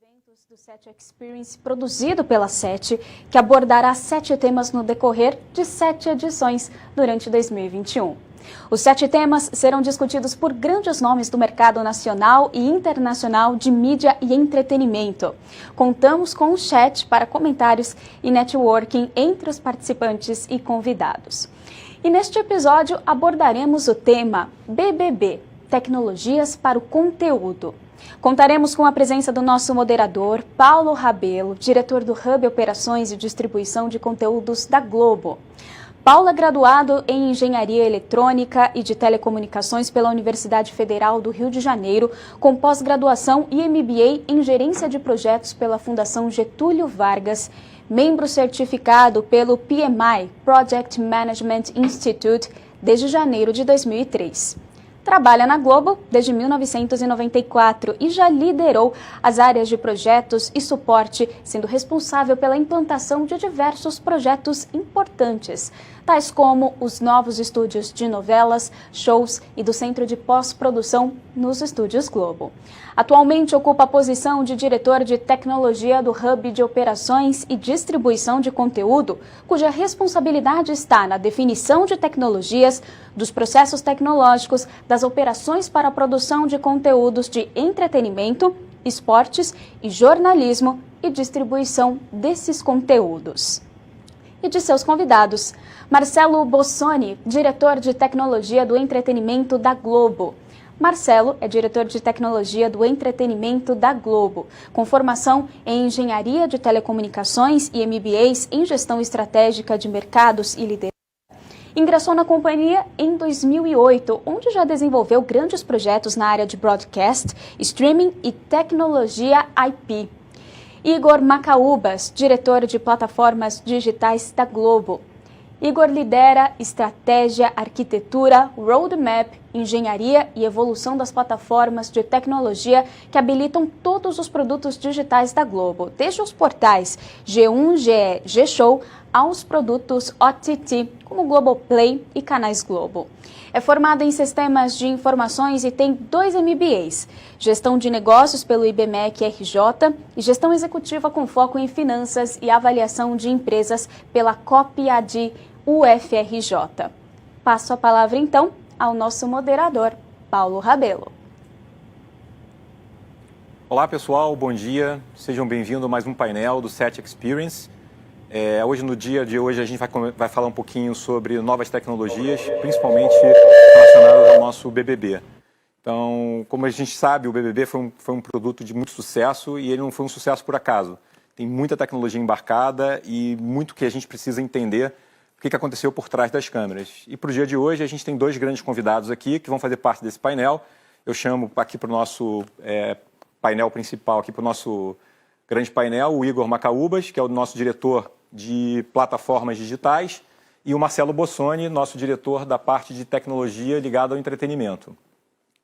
eventos do SETI Experience produzido pela SETI, que abordará 7 temas no decorrer de 7 edições durante 2021. Os 7 temas serão discutidos por grandes nomes do mercado nacional e internacional de mídia e entretenimento. Contamos com o chat para comentários e networking entre os participantes e convidados. E neste episódio abordaremos o tema BBB, Tecnologias para o Conteúdo. Contaremos com a presença do nosso moderador, Paulo Rabelo, diretor do Hub Operações e Distribuição de Conteúdos da Globo. Paulo é graduado em Engenharia Eletrônica e de Telecomunicações pela Universidade Federal do Rio de Janeiro, com pós-graduação e MBA em Gerência de Projetos pela Fundação Getúlio Vargas, membro certificado pelo PMI, Project Management Institute, desde janeiro de 2003. Trabalha na Globo desde 1994 e já liderou as áreas de projetos e suporte, sendo responsável pela implantação de diversos projetos importantes, tais como os novos estúdios de novelas, shows e do Centro de Pós-Produção nos Estúdios Globo. Atualmente ocupa a posição de diretor de tecnologia do Hub de Operações e Distribuição de Conteúdo, cuja responsabilidade está na definição de tecnologias, dos processos tecnológicos, das operações para a produção de conteúdos de entretenimento, esportes e jornalismo e distribuição desses conteúdos. E de seus convidados, Marcelo Bossoni, diretor de tecnologia do entretenimento da Globo. Marcelo é diretor de tecnologia do entretenimento da Globo, com formação em engenharia de telecomunicações e MBAs em gestão estratégica de mercados e liderança. Ingressou na companhia em 2008, onde já desenvolveu grandes projetos na área de broadcast, streaming e tecnologia IP. Igor Macaúbas, diretor de plataformas digitais da Globo. Igor lidera estratégia, arquitetura, roadmap, engenharia e evolução das plataformas de tecnologia que habilitam todos os produtos digitais da Globo, desde os portais G1, GE, G-Show, aos produtos OTT, como Globoplay e canais Globo. É formado em sistemas de informações e tem 2 MBAs, gestão de negócios pelo IBMEC RJ e gestão executiva com foco em finanças e avaliação de empresas pela COPIAD UFRJ. Passo a palavra então ao nosso moderador, Paulo Rabelo. Olá pessoal, bom dia, sejam bem-vindos a mais um painel do SETI Experience. Hoje, no dia de hoje, a gente vai falar um pouquinho sobre novas tecnologias, principalmente relacionadas ao nosso BBB. Então, como a gente sabe, o BBB foi um produto de muito sucesso e ele não foi um sucesso por acaso. Tem muita tecnologia embarcada e muito que a gente precisa entender o que aconteceu por trás das câmeras. E para o dia de hoje, a gente tem 2 grandes convidados aqui que vão fazer parte desse painel. Eu chamo aqui para o nosso painel principal, aqui para o nosso grande painel, o Igor Macaúbas, que é o nosso diretor de plataformas digitais, e o Marcelo Bossoni, nosso diretor da parte de tecnologia ligada ao entretenimento.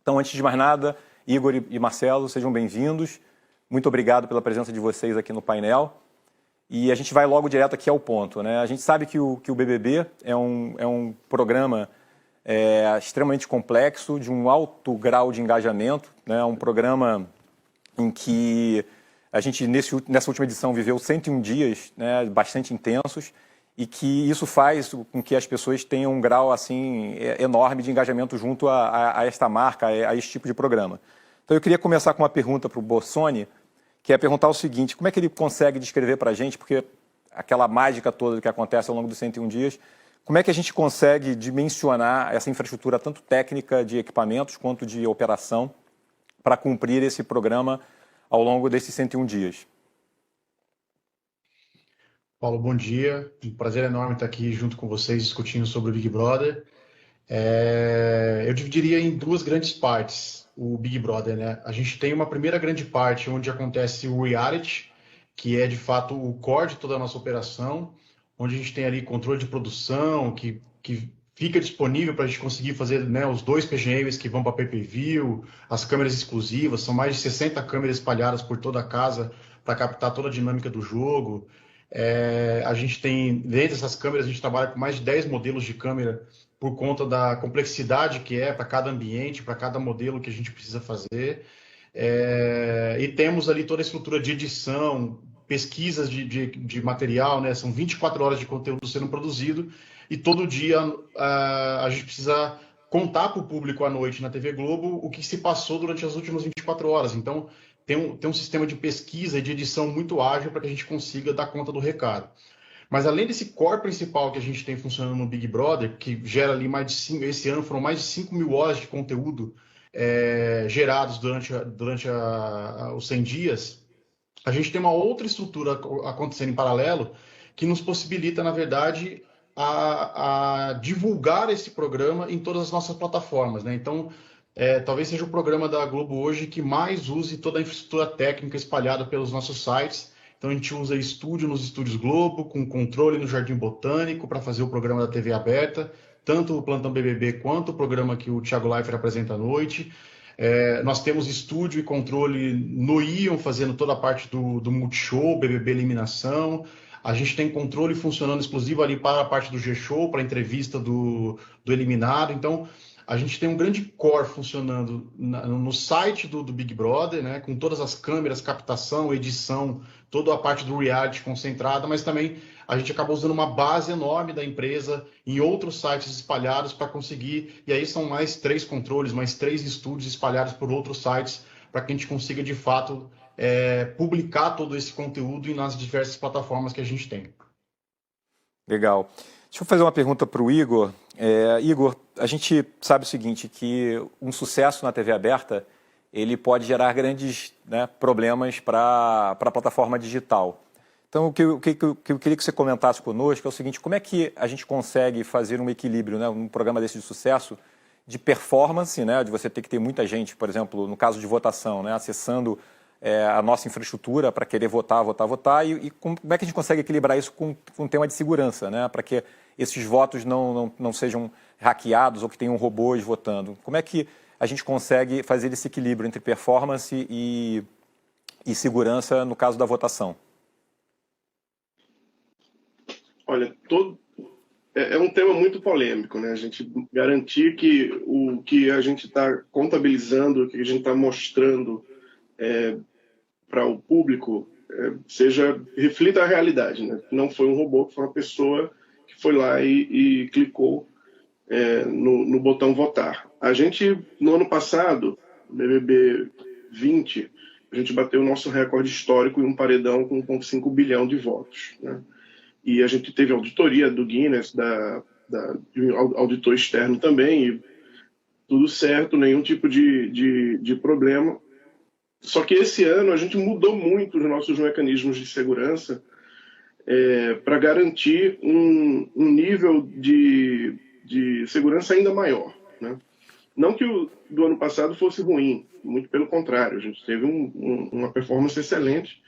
Então, antes de mais nada, Igor e Marcelo, sejam bem-vindos. Muito obrigado pela presença de vocês aqui no painel. E a gente vai logo direto aqui ao ponto, né? A gente sabe que o BBB é um programa extremamente complexo, de um alto grau de engajamento, né? Um programa em que a gente, nessa última edição, viveu 101 dias, né, bastante intensos, e que isso faz com que as pessoas tenham um grau assim, enorme de engajamento junto a esta marca, a esse tipo de programa. Então eu queria começar com uma pergunta para o Bossoni, que é perguntar o seguinte: como é que ele consegue descrever para a gente, porque aquela mágica toda que acontece ao longo dos 101 dias, como é que a gente consegue dimensionar essa infraestrutura, tanto técnica de equipamentos quanto de operação, para cumprir esse programa ao longo desses 101 dias? Paulo, bom dia. Um prazer enorme estar aqui junto com vocês discutindo sobre o Big Brother. Eu dividiria em 2 grandes partes o Big Brother, né? A gente tem uma primeira grande parte onde acontece o reality, que é de fato o core de toda a nossa operação, onde a gente tem ali controle de produção, que fica disponível para a gente conseguir fazer, né, os 2 PGMs que vão para pay-per-view, as câmeras exclusivas, são mais de 60 câmeras espalhadas por toda a casa para captar toda a dinâmica do jogo. A gente tem, dentro dessas câmeras, a gente trabalha com mais de 10 modelos de câmera por conta da complexidade que é para cada ambiente, para cada modelo que a gente precisa fazer. E temos ali toda a estrutura de edição, pesquisas de material, né? São 24 horas de conteúdo sendo produzido e todo dia a gente precisa contar para o público à noite na TV Globo o que se passou durante as últimas 24 horas. Então, tem um sistema de pesquisa e de edição muito ágil para que a gente consiga dar conta do recado. Mas além desse core principal que a gente tem funcionando no Big Brother, que gera ali esse ano foram mais de 5 mil horas de conteúdo gerados durante os 100 dias, a gente tem uma outra estrutura acontecendo em paralelo que nos possibilita, na verdade, a divulgar esse programa em todas as nossas plataformas, né? Então, talvez seja o programa da Globo hoje que mais use toda a infraestrutura técnica espalhada pelos nossos sites. Então, a gente usa estúdio nos estúdios Globo, com controle no Jardim Botânico para fazer o programa da TV aberta, tanto o Plantão BBB quanto o programa que o Thiago Leifert apresenta à noite. Nós temos estúdio e controle no Ion, fazendo toda a parte do Multishow, BBB Eliminação. A gente tem controle funcionando exclusivo ali para a parte do G-Show, para a entrevista do eliminado. Então, a gente tem um grande core funcionando no site do Big Brother, né, com todas as câmeras, captação, edição, toda a parte do reality concentrada, mas também a gente acabou usando uma base enorme da empresa em outros sites espalhados para conseguir, e aí são mais 3 controles, mais 3 estúdios espalhados por outros sites, para que a gente consiga, de fato, publicar todo esse conteúdo nas diversas plataformas que a gente tem. Legal. Deixa eu fazer uma pergunta para o Igor. Igor, a gente sabe o seguinte, que um sucesso na TV aberta, ele pode gerar grandes, né, problemas para a plataforma digital. Então, o que eu queria que você comentasse conosco é o seguinte, como é que a gente consegue fazer um equilíbrio, né, num programa desse de sucesso, de performance, né, de você ter que ter muita gente, por exemplo, no caso de votação, né, acessando a nossa infraestrutura para querer votar, e como é que a gente consegue equilibrar isso com um tema de segurança, né, para que esses votos não sejam hackeados ou que tenham robôs votando. Como é que a gente consegue fazer esse equilíbrio entre performance e segurança no caso da votação? Olha, é um tema muito polêmico, né? A gente garantir que o que a gente está contabilizando, o que a gente está mostrando para o público reflita a realidade, né? Não foi um robô, foi uma pessoa que foi lá e clicou no botão votar. A gente, no ano passado, BBB 20, a gente bateu o nosso recorde histórico em um paredão com 1,5 bilhão de votos, né? E a gente teve auditoria do Guinness, de um auditor externo também, e tudo certo, nenhum tipo de problema. Só que esse ano a gente mudou muito os nossos mecanismos de segurança para garantir um nível de segurança ainda maior, né? Não que o do ano passado fosse ruim, muito pelo contrário, a gente teve uma performance excelente,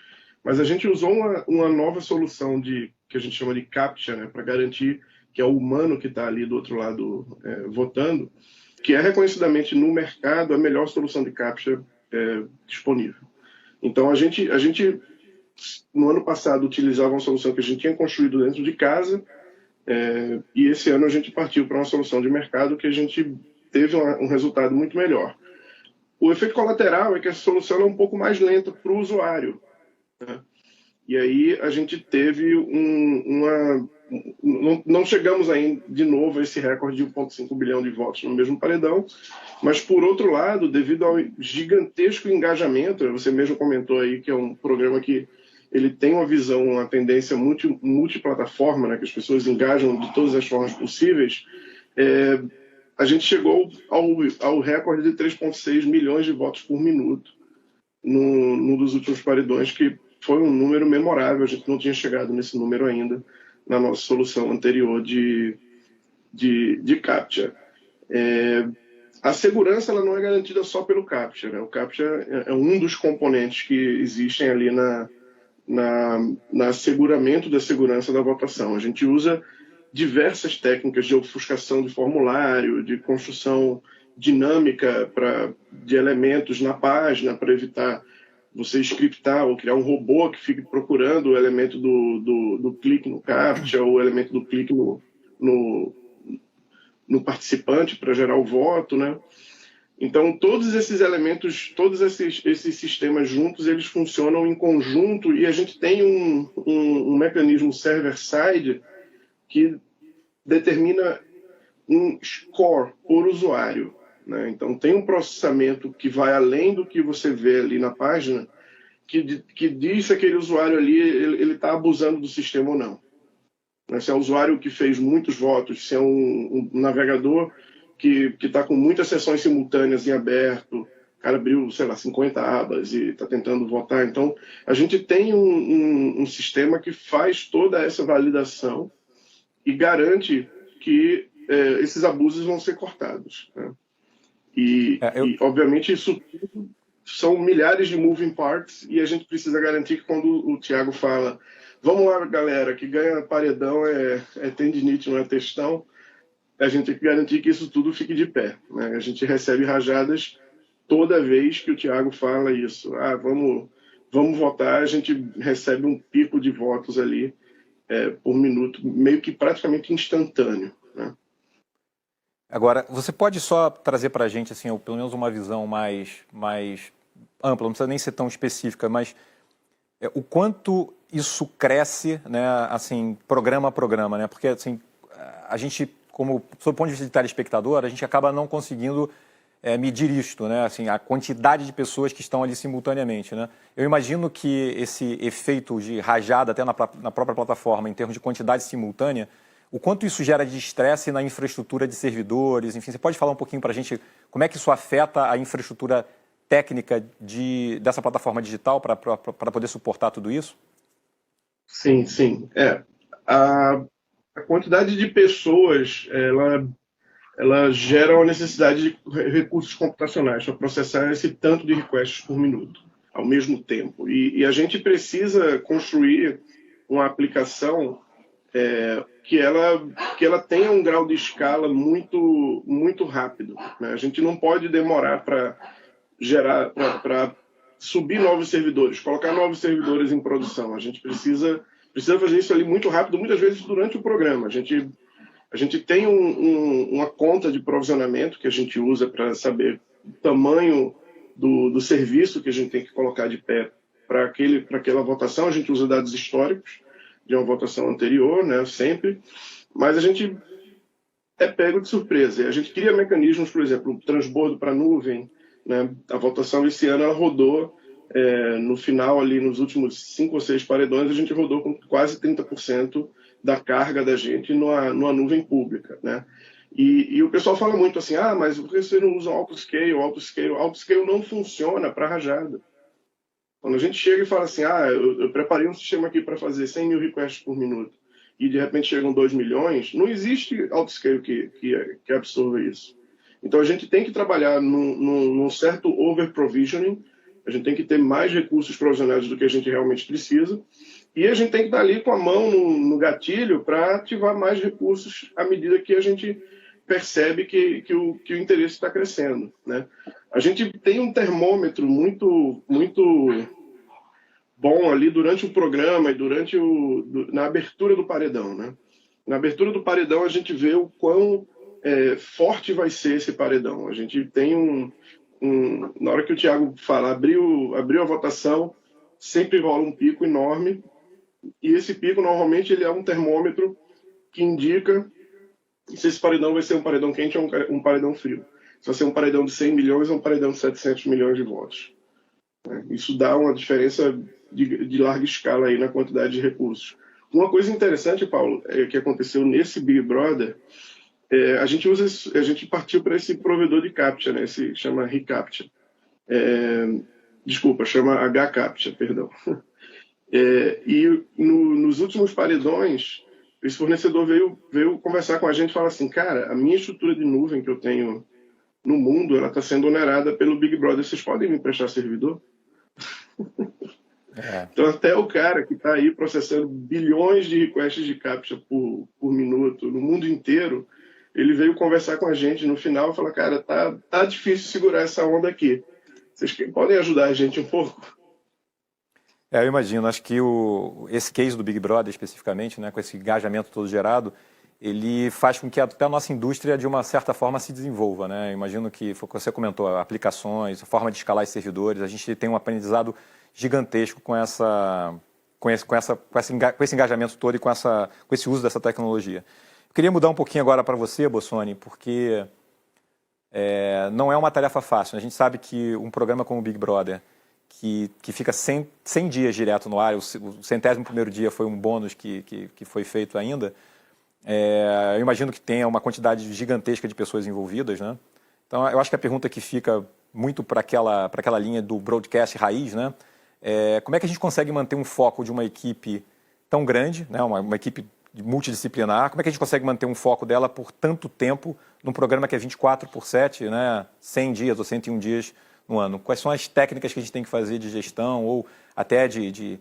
mas a gente usou uma nova solução que a gente chama de CAPTCHA, né, para garantir que é o humano que está ali do outro lado votando, que é reconhecidamente no mercado a melhor solução de CAPTCHA disponível. Então a gente no ano passado utilizava uma solução que a gente tinha construído dentro de casa, e esse ano a gente partiu para uma solução de mercado que a gente teve um resultado muito melhor. O efeito colateral é que essa solução é um pouco mais lenta para o usuário, né? E aí a gente teve não chegamos ainda de novo a esse recorde de 1,5 bilhão de votos no mesmo paredão, mas por outro lado, devido ao gigantesco engajamento, você mesmo comentou aí que é um programa que ele tem uma visão, uma tendência multiplataforma, né, que as pessoas engajam de todas as formas possíveis, a gente chegou ao recorde de 3,6 milhões de votos por minuto num dos últimos paredões, que foi um número memorável. A gente não tinha chegado nesse número ainda na nossa solução anterior de CAPTCHA. A segurança ela não é garantida só pelo CAPTCHA, né? O CAPTCHA é um dos componentes que existem ali na asseguramento da segurança da votação. A gente usa diversas técnicas de ofuscação de formulário, de construção dinâmica de elementos na página para evitar você scriptar ou criar um robô que fique procurando o elemento do clique no CAPTCHA ou o elemento do clique no participante para gerar o voto, né? Então, todos esses elementos, todos esses sistemas juntos, eles funcionam em conjunto e a gente tem um mecanismo server-side que determina um score por usuário, né? Então, tem um processamento que vai além do que você vê ali na página, que diz se aquele usuário ali ele está abusando do sistema ou não. Se é um usuário que fez muitos votos, se é um navegador que está com muitas sessões simultâneas em aberto, o cara abriu, sei lá, 50 abas e está tentando votar. Então, a gente tem um sistema que faz toda essa validação e garante que esses abusos vão ser cortados, né? E, obviamente, isso tudo são milhares de moving parts e a gente precisa garantir que quando o Thiago fala vamos lá, galera, que ganha paredão é tendinite, não é textão, a gente tem que garantir que isso tudo fique de pé, né? A gente recebe rajadas toda vez que o Thiago fala isso. Vamos votar, a gente recebe um pico de votos ali por minuto, meio que praticamente instantâneo, né? Agora, você pode só trazer para a gente, assim, pelo menos uma visão mais ampla, não precisa nem ser tão específica, mas o quanto isso cresce, né, assim, programa a programa, né? Porque, assim, a gente, como, sob o ponto de vista de telespectador, a gente acaba não conseguindo medir isto, né? Assim, a quantidade de pessoas que estão ali simultaneamente, né? Eu imagino que esse efeito de rajada até na própria plataforma, em termos de quantidade simultânea, o quanto isso gera de estresse na infraestrutura de servidores, enfim, você pode falar um pouquinho para a gente como é que isso afeta a infraestrutura técnica dessa plataforma digital para poder suportar tudo isso? Sim, sim. A quantidade de pessoas, ela gera uma necessidade de recursos computacionais para processar esse tanto de requests por minuto, ao mesmo tempo. E a gente precisa construir uma aplicação que ela tenha um grau de escala muito, muito rápido, né? A gente não pode demorar para subir novos servidores, colocar novos servidores em produção. A gente precisa fazer isso ali muito rápido, muitas vezes durante o programa. A gente tem uma conta de provisionamento que a gente usa para saber o tamanho do serviço que a gente tem que colocar de pé para aquela votação. A gente usa dados históricos de uma votação anterior, né, sempre, mas a gente é pego de surpresa. E a gente cria mecanismos, por exemplo, o transbordo para nuvem, né? A votação esse ano ela rodou, no final, ali nos últimos 5 ou 6 paredões, a gente rodou com quase 30% da carga da gente numa nuvem pública, né? E o pessoal fala muito assim, mas por que você não usa autoscale? Autoscale não funciona para rajada. Quando a gente chega e fala assim, eu preparei um sistema aqui para fazer 100 mil requests por minuto, e de repente chegam 2 milhões, não existe autoscale que absorva isso. Então a gente tem que trabalhar num certo over-provisioning, a gente tem que ter mais recursos provisionados do que a gente realmente precisa, e a gente tem que estar ali com a mão no gatilho para ativar mais recursos à medida que a gente percebe que o interesse está crescendo, né? A gente tem um termômetro muito, muito bom ali durante o programa e na abertura do paredão, né? Na abertura do paredão a gente vê o quão forte vai ser esse paredão. A gente tem na hora que o Thiago fala, abriu a votação, sempre rola um pico enorme, e esse pico normalmente ele é um termômetro que indica se esse paredão vai ser um paredão quente ou um paredão frio. Se vai ser um paredão de 100 milhões ou um paredão de 700 milhões de votos. Isso dá uma diferença de larga escala aí na quantidade de recursos. Uma coisa interessante, Paulo, que aconteceu nesse Big Brother, a gente partiu para esse provedor de CAPTCHA, né? Esse chama ReCAPTCHA. Chama HCAPTCHA, perdão. E nos últimos paredões, esse fornecedor veio conversar com a gente e falar assim, cara, a minha estrutura de nuvem que eu tenho no mundo, ela está sendo onerada pelo Big Brother, vocês podem me emprestar servidor? Então até o cara que está aí processando bilhões de requests de CAPTCHA por minuto no mundo inteiro, ele veio conversar com a gente no final e falar, cara, tá difícil segurar essa onda aqui. Vocês podem ajudar a gente um pouco? Eu imagino, acho que esse case do Big Brother especificamente, né, com esse engajamento todo gerado, ele faz com que até a nossa indústria, de uma certa forma, se desenvolva, né? Imagino que foi o que você comentou, aplicações, a forma de escalar os servidores, a gente tem um aprendizado gigantesco com esse engajamento todo e com esse uso dessa tecnologia. Eu queria mudar um pouquinho agora para você, Bossoni, porque não é uma tarefa fácil. A gente sabe que um programa como o Big Brother, que fica 100 dias direto no ar, o 100º dia foi um bônus que foi feito ainda, eu imagino que tenha uma quantidade gigantesca de pessoas envolvidas, né? Então, eu acho que a pergunta que fica muito para aquela linha do broadcast raiz, né? Como é que a gente consegue manter um foco de uma equipe tão grande, né? Uma equipe multidisciplinar, como é que a gente consegue manter um foco dela por tanto tempo num programa que é 24/7, né? 100 dias ou 101 dias no ano? Quais são as técnicas que a gente tem que fazer de gestão ou até de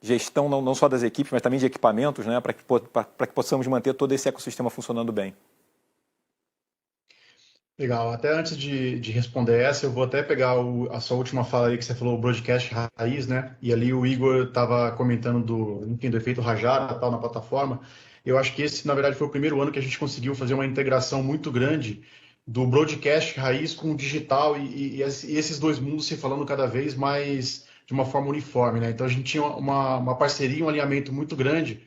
gestão não só das equipes, mas também de equipamentos, né? Para que possamos manter todo esse ecossistema funcionando bem? Legal. Até antes de responder essa, eu vou até pegar a sua última fala aí que você falou, o broadcast raiz, né? E ali o Igor estava comentando do efeito Rajara tal na plataforma. Eu acho que esse, na verdade, foi o primeiro ano que a gente conseguiu fazer uma integração muito grande do broadcast raiz com o digital e esses dois mundos se falando cada vez mais de uma forma uniforme, né? Então a gente tinha uma parceria, um alinhamento muito grande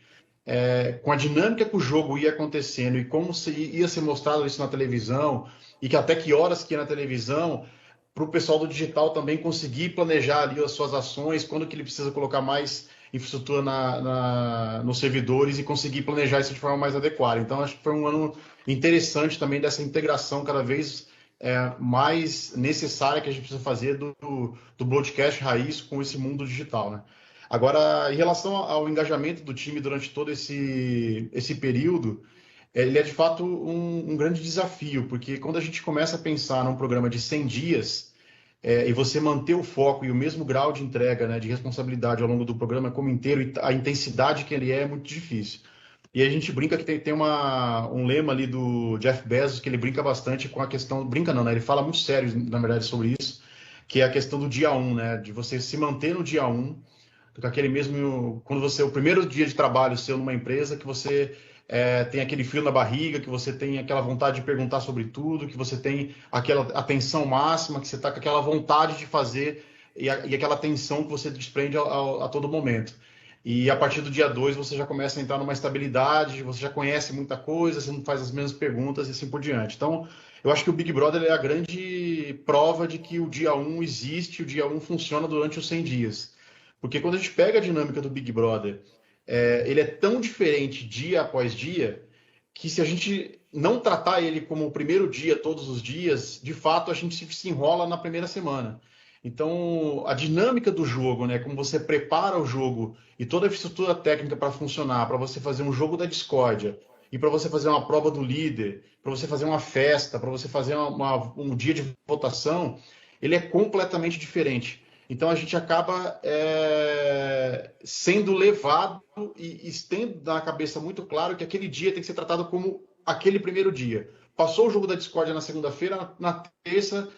com a dinâmica que o jogo ia acontecendo e como ia ser mostrado isso na televisão e que até que horas que ia na televisão, para o pessoal do digital também conseguir planejar ali as suas ações, quando que ele precisa colocar mais infraestrutura nos servidores e conseguir planejar isso de forma mais adequada. Então, acho que foi um ano interessante também dessa integração cada vez mais necessária que a gente precisa fazer do broadcast raiz com esse mundo digital, né? Agora, em relação ao engajamento do time durante todo esse período, ele é de fato um grande desafio, porque quando a gente começa a pensar num programa de 100 dias, e você manter o foco e o mesmo grau de entrega, né, de responsabilidade ao longo do programa como inteiro, e a intensidade que ele é muito difícil. E a gente brinca que tem um lema ali do Jeff Bezos, que ele brinca bastante com a questão... Brinca não, né? Ele fala muito sério, na verdade, sobre isso, que é a questão do dia 1, né? De você se manter no dia 1, com aquele mesmo... Quando o primeiro dia de trabalho seu numa empresa, que você tem aquele frio na barriga, que você tem aquela vontade de perguntar sobre tudo, que você tem aquela atenção máxima, que você está com aquela vontade de fazer e aquela tensão que você desprende a todo momento. E a partir do dia 2 você já começa a entrar numa estabilidade, você já conhece muita coisa, você não faz as mesmas perguntas e assim por diante. Então, eu acho que o Big Brother é a grande prova de que o dia 1 existe, o dia 1 funciona durante os 100 dias. Porque quando a gente pega a dinâmica do Big Brother, ele é tão diferente dia após dia, que se a gente não tratar ele como o primeiro dia, todos os dias, de fato a gente se enrola na primeira semana. Então, a dinâmica do jogo, né, como você prepara o jogo e toda a estrutura técnica para funcionar, para você fazer um jogo da discórdia, e para você fazer uma prova do líder, para você fazer uma festa, para você fazer um dia de votação, ele é completamente diferente. Então, a gente acaba sendo levado e tendo na cabeça muito claro que aquele dia tem que ser tratado como aquele primeiro dia. Passou o jogo da discórdia na segunda-feira, na terça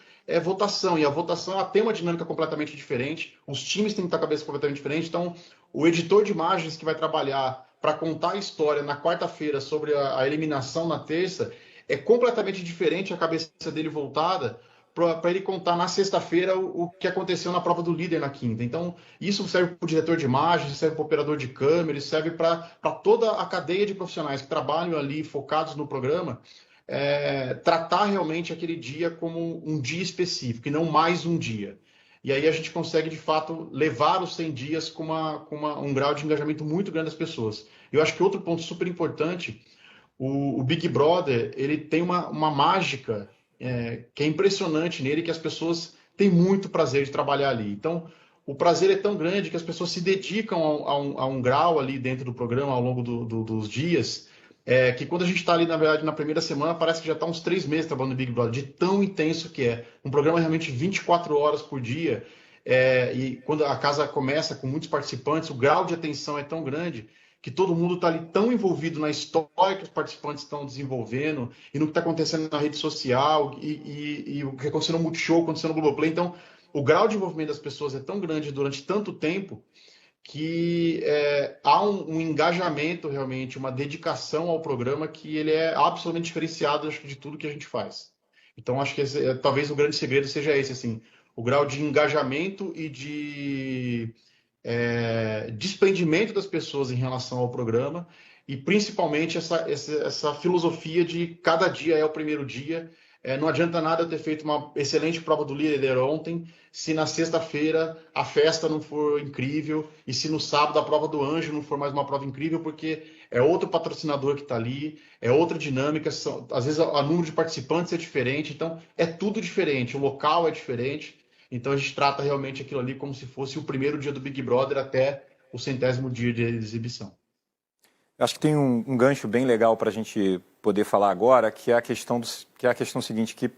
votação, e a votação ela tem uma dinâmica completamente diferente, os times têm que estar com a cabeça completamente diferente, então o editor de imagens que vai trabalhar para contar a história na quarta-feira sobre a eliminação na terça, é completamente diferente a cabeça dele voltada para ele contar na sexta-feira o que aconteceu na prova do líder na quinta. Então, isso serve para o diretor de imagens, serve para o operador de câmera, isso serve para toda a cadeia de profissionais que trabalham ali focados no programa, tratar realmente aquele dia como um dia específico e não mais um dia. E aí a gente consegue, de fato, levar os 100 dias com um grau de engajamento muito grande das pessoas. Eu acho que outro ponto super importante, o Big Brother, ele tem uma mágica que é impressionante nele, que as pessoas têm muito prazer de trabalhar ali. Então, o prazer é tão grande que as pessoas se dedicam a um grau ali dentro do programa ao longo dos dias, que quando a gente está ali, na verdade, na primeira semana, parece que já está uns 3 meses trabalhando no Big Brother, de tão intenso que é. Um programa realmente 24 horas por dia, e quando a casa começa com muitos participantes, o grau de atenção é tão grande que todo mundo está ali tão envolvido na história que os participantes estão desenvolvendo e no que está acontecendo na rede social e o que aconteceu no Multishow, aconteceu no Globoplay. Então, o grau de envolvimento das pessoas é tão grande durante tanto tempo que há um engajamento realmente, uma dedicação ao programa que ele é absolutamente diferenciado, acho que, de tudo que a gente faz. Então, acho que talvez o grande segredo seja esse, assim, o grau de engajamento e de desprendimento das pessoas em relação ao programa e, principalmente, essa filosofia de cada dia é o primeiro dia. Não adianta nada ter feito uma excelente prova do líder ontem, se na sexta-feira a festa não for incrível e se no sábado a prova do anjo não for mais uma prova incrível, porque é outro patrocinador que está ali, é outra dinâmica, às vezes o número de participantes é diferente, então é tudo diferente, o local é diferente, então a gente trata realmente aquilo ali como se fosse o primeiro dia do Big Brother até o 100º dia de exibição. Acho que tem um gancho bem legal para a gente poder falar agora, que é a questão seguinte, que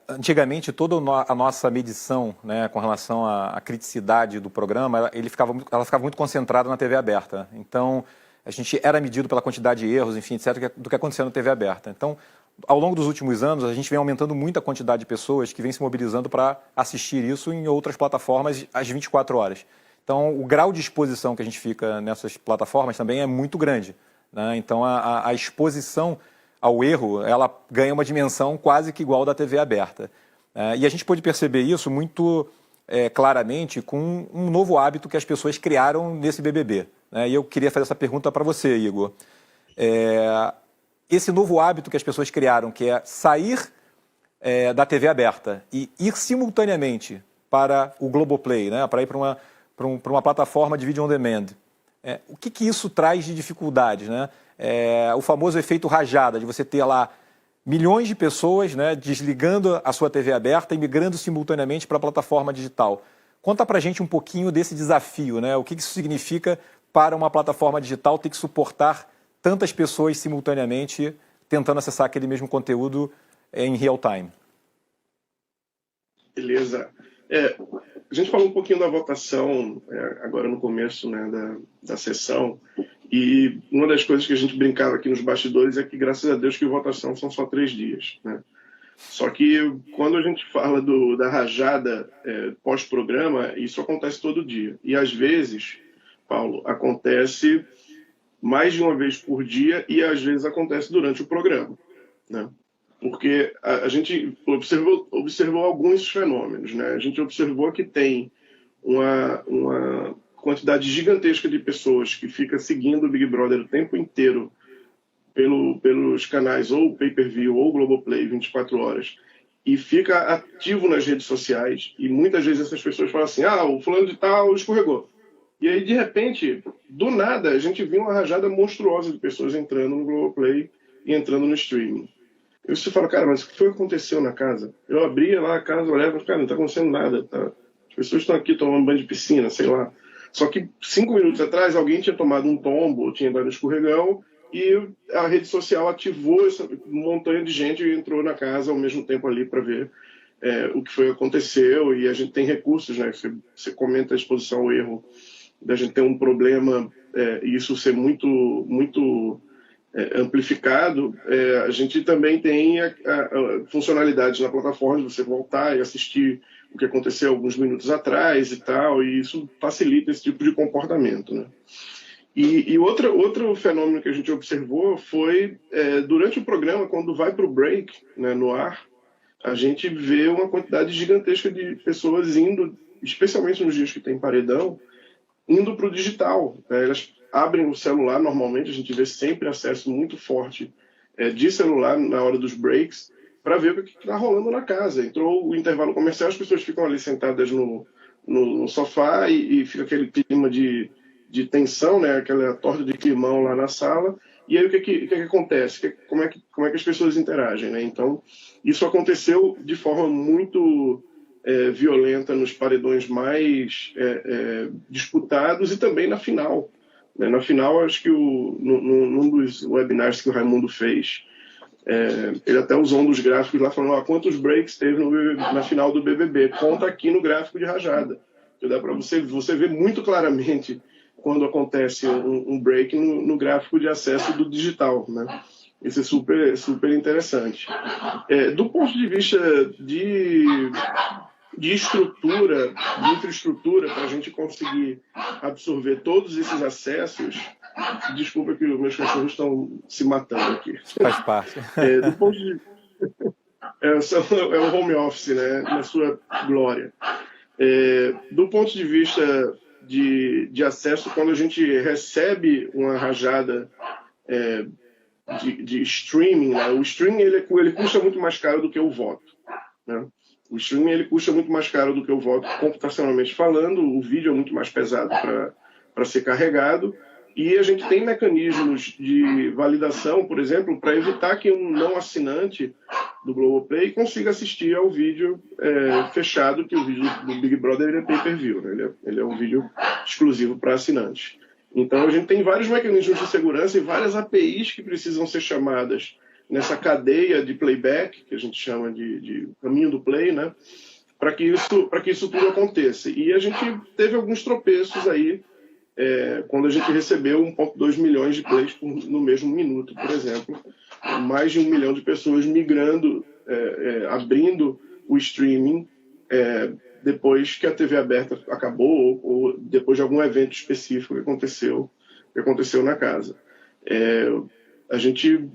antigamente toda a nossa medição, né, com relação à criticidade do programa, ela ficava muito concentrada na TV aberta. Então, a gente era medido pela quantidade de erros, enfim, etc., do que acontecia na TV aberta. Então, ao longo dos últimos anos, a gente vem aumentando muito a quantidade de pessoas que vêm se mobilizando para assistir isso em outras plataformas às 24 horas. Então, o grau de exposição que a gente fica nessas plataformas também é muito grande, né? Então, a exposição ao erro, ela ganha uma dimensão quase que igual da TV aberta. E a gente pôde perceber isso muito claramente com um novo hábito que as pessoas criaram nesse BBB, né? E eu queria fazer essa pergunta para você, Igor. Esse novo hábito que as pessoas criaram, que é sair da TV aberta e ir simultaneamente para o Globoplay, né? Para ir para uma plataforma de vídeo on demand. O que isso traz de dificuldades, né? O famoso efeito rajada, de você ter lá milhões de pessoas, né, desligando a sua TV aberta e migrando simultaneamente para a plataforma digital. Conta pra gente um pouquinho desse desafio, né? O que isso significa para uma plataforma digital ter que suportar tantas pessoas simultaneamente tentando acessar aquele mesmo conteúdo em real time. Beleza. A gente falou um pouquinho da votação agora no começo, né, da sessão, e uma das coisas que a gente brincava aqui nos bastidores é que, graças a Deus, que votação são só 3 dias, né? Só que quando a gente fala da rajada pós-programa, isso acontece todo dia. E às vezes, Paulo, acontece mais de uma vez por dia e às vezes acontece durante o programa, né? Porque a gente observou alguns fenômenos, né? A gente observou que tem uma quantidade gigantesca de pessoas que fica seguindo o Big Brother o tempo inteiro pelos canais ou Pay-Per-View ou Globoplay 24 horas e fica ativo nas redes sociais, e muitas vezes essas pessoas falam assim, o fulano de tal escorregou. E aí, de repente, do nada, a gente viu uma rajada monstruosa de pessoas entrando no Globoplay e entrando no streaming. E você fala, cara, mas o que foi que aconteceu na casa? Eu abria lá a casa, olhava, cara, não está acontecendo nada, tá? As pessoas estão aqui tomando banho de piscina, sei lá. Só que 5 minutos atrás, alguém tinha tomado um tombo, tinha dado um escorregão, e a rede social ativou essa montanha de gente e entrou na casa ao mesmo tempo ali para ver o que aconteceu. E a gente tem recursos, né? Você comenta a exposição ao erro, da gente ter um problema e isso ser muito amplificado. A gente também tem a funcionalidade na plataforma de você voltar e assistir o que aconteceu alguns minutos atrás e tal, e isso facilita esse tipo de comportamento, né? E outro fenômeno que a gente observou foi, durante o programa, quando vai para o break, né, no ar, a gente vê uma quantidade gigantesca de pessoas indo, especialmente nos dias que tem paredão, indo para o digital. Elas abrem o celular, normalmente a gente vê sempre acesso muito forte de celular na hora dos breaks, para ver o que está rolando na casa. Entrou o intervalo comercial, as pessoas ficam ali sentadas no sofá e fica aquele clima de tensão, né? Aquela torta de climão lá na sala. E aí o que acontece? Como é que as pessoas interagem, né? Então, isso aconteceu de forma muito violenta nos paredões mais disputados e também na final. Né? Na final, acho que num dos webinars que o Raimundo fez, ele até usou um dos gráficos lá falando quantos breaks teve na final do BBB. Conta aqui no gráfico de rajada. Que dá para você ver muito claramente quando acontece um break no gráfico de acesso do digital, né? Isso é super, super interessante. Do ponto de vista de de estrutura, de infraestrutura, para a gente conseguir absorver todos esses acessos. Desculpa que os meus cachorros estão se matando aqui. Faz parte. Do ponto de... é o home office, né, na sua glória. Do ponto de vista de acesso, quando a gente recebe uma rajada de streaming, né, o streaming ele custa muito mais caro do que o voto, né? O streaming ele custa muito mais caro do que o voto computacionalmente falando, o vídeo é muito mais pesado para ser carregado, e a gente tem mecanismos de validação, por exemplo, para evitar que um não assinante do Globoplay consiga assistir ao vídeo fechado, que o vídeo do Big Brother é pay-per-view, né? Ele é um vídeo exclusivo para assinantes. Então a gente tem vários mecanismos de segurança e várias APIs que precisam ser chamadas nessa cadeia de playback, que a gente chama de caminho do play, né? Para que isso tudo aconteça. E a gente teve alguns tropeços aí, quando a gente recebeu 1,2 milhões de plays no mesmo minuto, por exemplo. Mais de 1 milhão de pessoas migrando, abrindo o streaming depois que a TV aberta acabou ou depois de algum evento específico que aconteceu na casa. A gente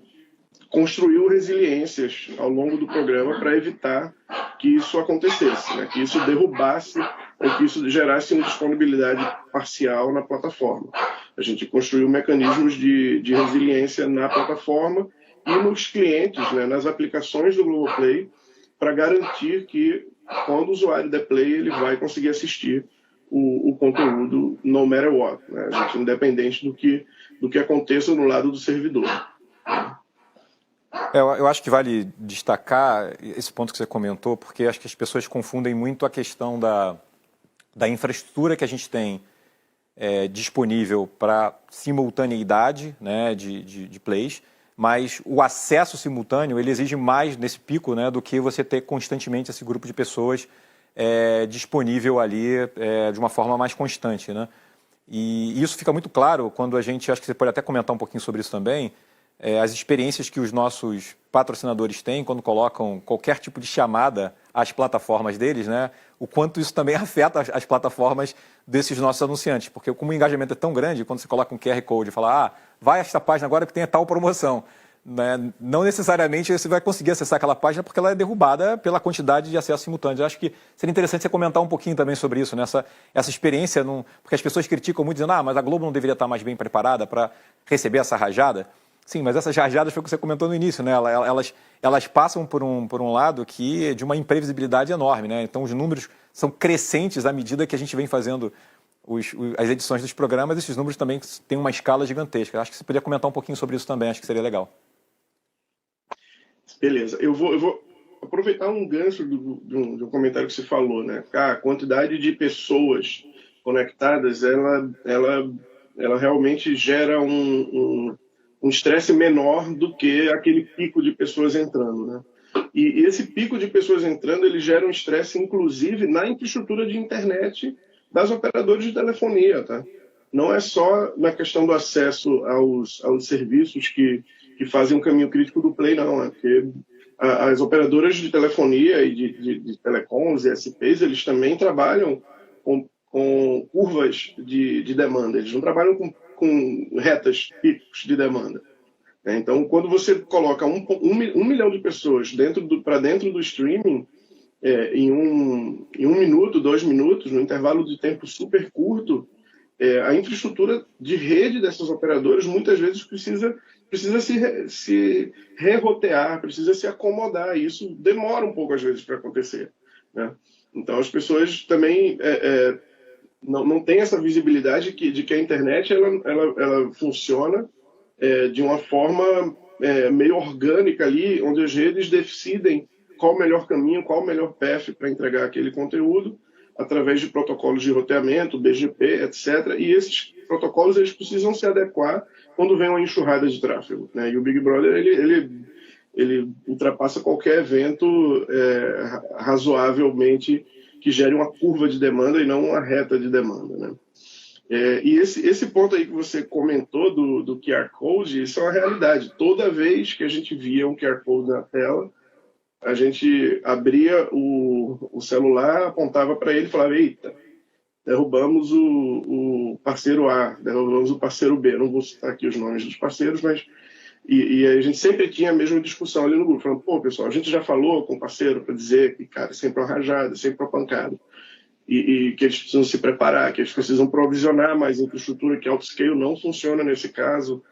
construiu resiliências ao longo do programa para evitar que isso acontecesse, né? Que isso derrubasse ou que isso gerasse uma disponibilidade parcial na plataforma. A gente construiu mecanismos de resiliência na plataforma e nos clientes, né, nas aplicações do Globoplay, para garantir que quando o usuário der play, ele vai conseguir assistir o conteúdo no matter what, né? A gente, independente do que aconteça no lado do servidor. Eu acho que vale destacar esse ponto que você comentou, porque acho que as pessoas confundem muito a questão da infraestrutura que a gente tem disponível para simultaneidade, né, de plays, mas o acesso simultâneo ele exige mais nesse pico, né, do que você ter constantemente esse grupo de pessoas disponível ali de uma forma mais constante, né? E isso fica muito claro quando a gente, acho que você pode até comentar um pouquinho sobre isso também, as experiências que os nossos patrocinadores têm quando colocam qualquer tipo de chamada às plataformas deles, né? O quanto isso também afeta as plataformas desses nossos anunciantes, porque como o engajamento é tão grande, quando você coloca um QR Code e fala, vai a esta página agora que tem tal promoção, né? Não necessariamente você vai conseguir acessar aquela página porque ela é derrubada pela quantidade de acesso simultâneo. Eu acho que seria interessante você comentar um pouquinho também sobre isso, né? Essa experiência, porque as pessoas criticam muito dizendo, mas a Globo não deveria estar mais bem preparada para receber essa rajada. Sim, mas essas rajadas foi o que você comentou no início, né? Elas passam por um lado que é de uma imprevisibilidade enorme, né? Então os números são crescentes à medida que a gente vem fazendo as edições dos programas. Esses números também têm uma escala gigantesca. Acho que você poderia comentar um pouquinho sobre isso também, acho que seria legal. Beleza, eu vou aproveitar um gancho de um comentário que você falou, né? A quantidade de pessoas conectadas, ela realmente gera um estresse menor do que aquele pico de pessoas entrando, né? E esse pico de pessoas entrando, ele gera um estresse, inclusive, na infraestrutura de internet das operadoras de telefonia, tá? Não é só na questão do acesso aos serviços que fazem um caminho crítico do Play, não. É porque as operadoras de telefonia e de telecoms e SPs, eles também trabalham com curvas de demanda. Eles não trabalham com retas, picos de demanda. Então, quando você coloca um milhão de pessoas para dentro do streaming, em um minuto, 2 minutos, num intervalo de tempo super curto, a infraestrutura de rede dessas operadoras muitas vezes precisa se rerotear, precisa se acomodar. E isso demora um pouco, às vezes, para acontecer, né? Então, as pessoas também não têm essa visibilidade de que a internet ela funciona de uma forma meio orgânica ali, onde as redes decidem qual o melhor caminho, qual o melhor path para entregar aquele conteúdo, através de protocolos de roteamento, BGP, etc. E esses protocolos eles precisam se adequar quando vem uma enxurrada de tráfego, né? E o Big Brother ele ultrapassa qualquer evento razoavelmente que gere uma curva de demanda e não uma reta de demanda, né? E esse ponto aí que você comentou do QR Code, isso é uma realidade. Toda vez que a gente via um QR Code na tela, a gente abria o celular, apontava para ele e falava: eita, derrubamos o parceiro A, derrubamos o parceiro B. Não vou citar aqui os nomes dos parceiros, mas... E a gente sempre tinha a mesma discussão ali no grupo, falando: pô, pessoal, a gente já falou com o parceiro para dizer que, cara, é sempre uma rajada, é sempre uma pancada. E que eles precisam se preparar, que eles precisam provisionar mais infraestrutura, que autoscale não funciona nesse caso.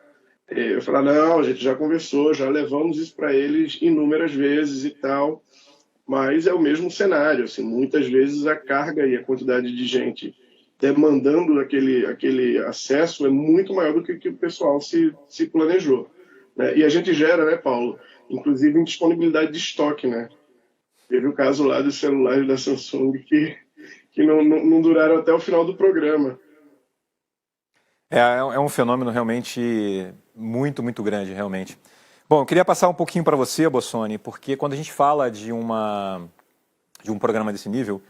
Eu falei: não, a gente já conversou, já levamos isso para eles inúmeras vezes e tal, mas é o mesmo cenário. Assim, muitas vezes a carga e a quantidade de gente demandando aquele acesso é muito maior do que o pessoal se planejou, né? E a gente gera, né, Paulo, inclusive indisponibilidade de estoque, né? Teve o caso lá dos celulares da Samsung que não duraram até o final do programa. É um fenômeno realmente muito, muito grande, realmente. Bom, eu queria passar um pouquinho para você, Bossoni, porque quando a gente fala de um programa desse nível,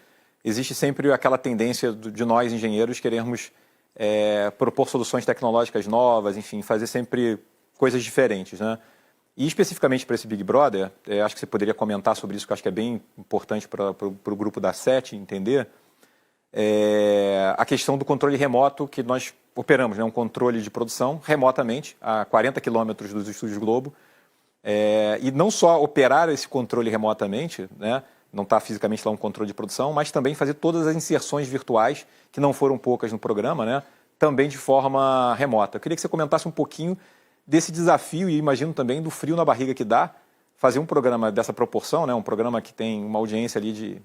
existe sempre aquela tendência de nós, engenheiros, querermos propor soluções tecnológicas novas, enfim, fazer sempre coisas diferentes, né? E especificamente para esse Big Brother, acho que você poderia comentar sobre isso, que eu acho que é bem importante para o grupo da SET entender, a questão do controle remoto que nós operamos, né? Um controle de produção remotamente, a 40 quilômetros dos Estúdios Globo, e não só operar esse controle remotamente, né? Não está fisicamente lá um controle de produção, mas também fazer todas as inserções virtuais, que não foram poucas no programa, né? Também de forma remota. Eu queria que você comentasse um pouquinho desse desafio e imagino também do frio na barriga que dá fazer um programa dessa proporção, né? Um programa que tem uma audiência ali de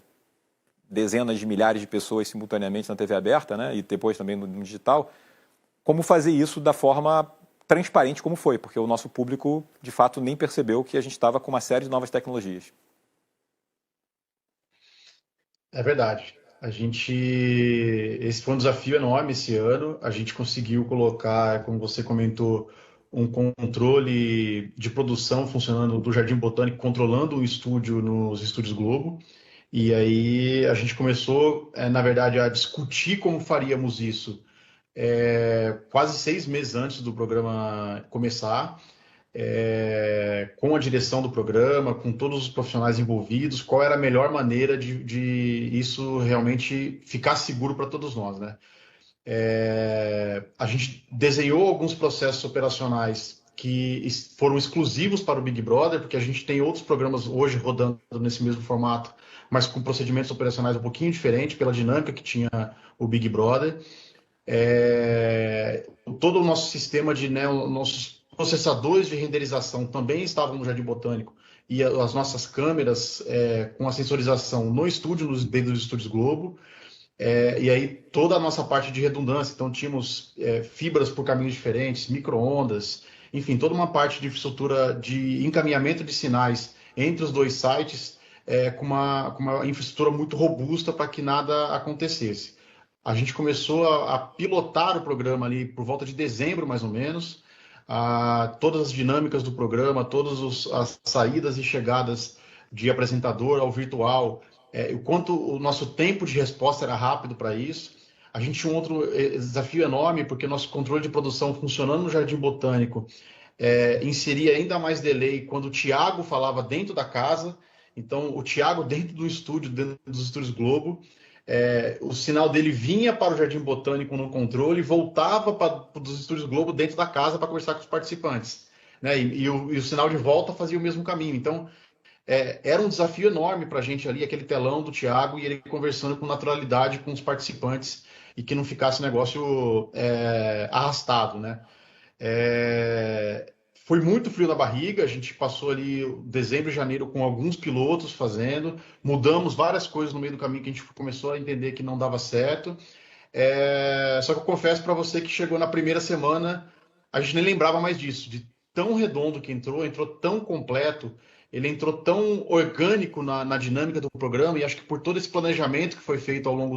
dezenas de milhares de pessoas simultaneamente na TV aberta, né? E depois também no digital. Como fazer isso da forma transparente como foi, porque o nosso público, de fato, nem percebeu que a gente estava com uma série de novas tecnologias. É verdade. Esse foi um desafio enorme esse ano. A gente conseguiu colocar, como você comentou, um controle de produção funcionando do Jardim Botânico, controlando o estúdio nos Estúdios Globo. E aí a gente começou, na verdade, a discutir como faríamos isso quase 6 meses antes do programa começar, com a direção do programa, com todos os profissionais envolvidos, qual era a melhor maneira de isso realmente ficar seguro para todos nós, né? A gente desenhou alguns processos operacionais que foram exclusivos para o Big Brother, porque a gente tem outros programas hoje rodando nesse mesmo formato, mas com procedimentos operacionais um pouquinho diferentes, pela dinâmica que tinha o Big Brother. Todo o nosso sistema nossos processadores de renderização também estavam no Jardim Botânico, e as nossas câmeras com a sensorização no estúdio, dentro dos Estúdios Globo. E aí toda a nossa parte de redundância, então tínhamos fibras por caminhos diferentes, micro-ondas, enfim, toda uma parte de infraestrutura de encaminhamento de sinais entre os dois sites, com uma infraestrutura muito robusta para que nada acontecesse. A gente começou a pilotar o programa ali por volta de dezembro, mais ou menos, todas as dinâmicas do programa, todas as saídas e chegadas de apresentador ao virtual, o quanto o nosso tempo de resposta era rápido para isso. A gente tinha um outro desafio enorme, porque nosso controle de produção funcionando no Jardim Botânico inseria ainda mais delay quando o Thiago falava dentro da casa. Então, o Thiago dentro do estúdio, dentro dos Estúdios Globo, o sinal dele vinha para o Jardim Botânico no controle e voltava para os Estúdios Globo dentro da casa para conversar com os participantes, né? E o sinal de volta fazia o mesmo caminho. Então, era um desafio enorme para a gente ali, aquele telão do Thiago e ele conversando com naturalidade com os participantes e que não ficasse um negócio arrastado, né? Foi muito frio na barriga, a gente passou ali dezembro e janeiro com alguns pilotos fazendo, mudamos várias coisas no meio do caminho que a gente começou a entender que não dava certo. Só que eu confesso para você que chegou na primeira semana, a gente nem lembrava mais disso, de tão redondo que entrou tão completo, ele entrou tão orgânico na dinâmica do programa, e acho que por todo esse planejamento que foi feito ao longo